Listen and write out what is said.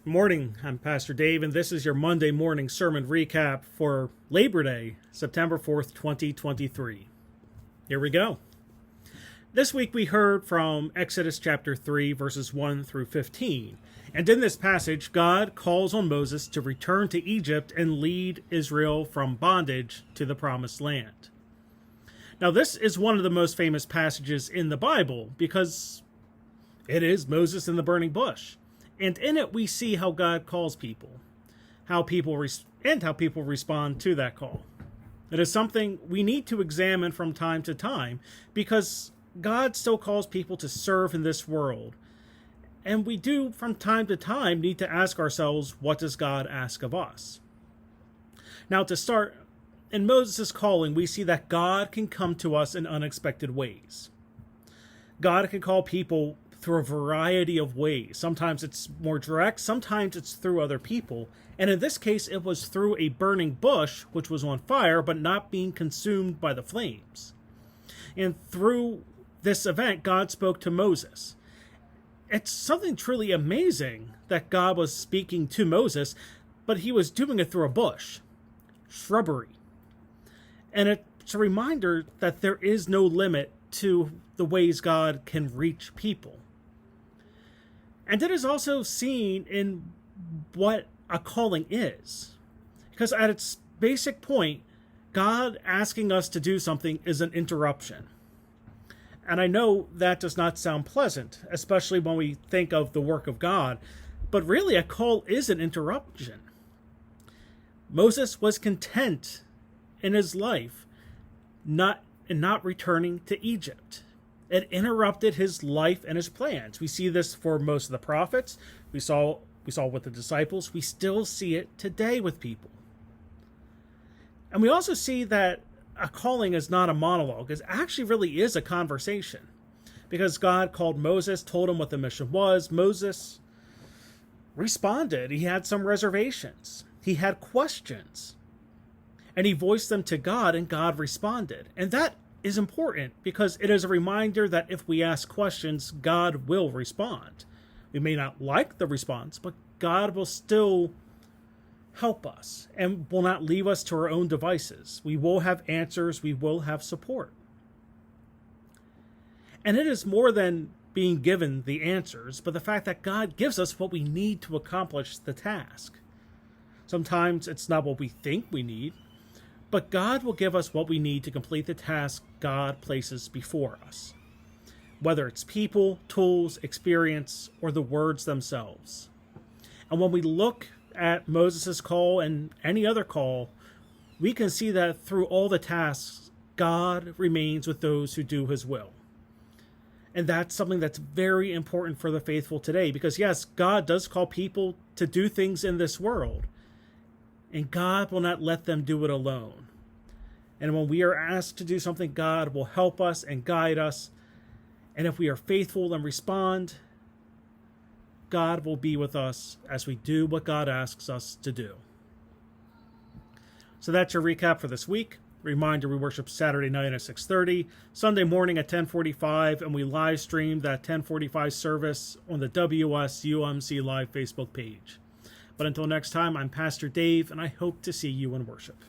Morning, I'm Pastor Dave, and this is your Monday morning sermon recap for Labor Day, September 4th, 2023. Here we go. This week we heard from Exodus chapter 3, verses 1 through 15. And in this passage, God calls on Moses to return to Egypt and lead Israel from bondage to the promised land. Now, this is one of the most famous passages in the Bible because it is Moses in the burning bush. And in it, we see how God calls people, how people respond to that call. It is something we need to examine from time to time because God still calls people to serve in this world. And we do, from time to time, need to ask ourselves, what does God ask of us? Now, to start, in Moses' calling, we see that God can come to us in unexpected ways. God can call people through a variety of ways. Sometimes it's more direct, sometimes it's through other people. And in this case, it was through a burning bush, which was on fire, but not being consumed by the flames. And through this event, God spoke to Moses. It's something truly amazing that God was speaking to Moses, but he was doing it through a bush, shrubbery. And it's a reminder that there is no limit to the ways God can reach people. And it is also seen in what a calling is. Because at its basic point, God asking us to do something is an interruption. And I know that does not sound pleasant, especially when we think of the work of God. But really, a call is an interruption. Moses was content in his life not returning to Egypt. It interrupted his life and his plans. We see this for most of the prophets. We saw with the disciples. We still see it today with people. And we also see that a calling is not a monologue. It actually really is a conversation. Because God called Moses, told him what the mission was. Moses responded. He had some reservations. He had questions. And he voiced them to God, and God responded. And that is important because it is a reminder that if we ask questions, God will respond. We may not like the response, but God will still help us and will not leave us to our own devices. We will have answers. We will have support. And it is more than being given the answers, but the fact that God gives us what we need to accomplish the task. Sometimes it's not what we think we need, but God will give us what we need to complete the task God places before us, whether it's people, tools, experience, or the words themselves. And when we look at Moses' call and any other call, we can see that through all the tasks, God remains with those who do his will. And that's something that's very important for the faithful today, because yes, God does call people to do things in this world, and God will not let them do it alone. And when we are asked to do something, God will help us and guide us. And if we are faithful and respond, God will be with us as we do what God asks us to do. So that's your recap for this week. Reminder, we worship Saturday night at 6:30, Sunday morning at 10:45, and we live stream that 10:45 service on the WSUMC Live Facebook page. But until next time, I'm Pastor Dave, and I hope to see you in worship.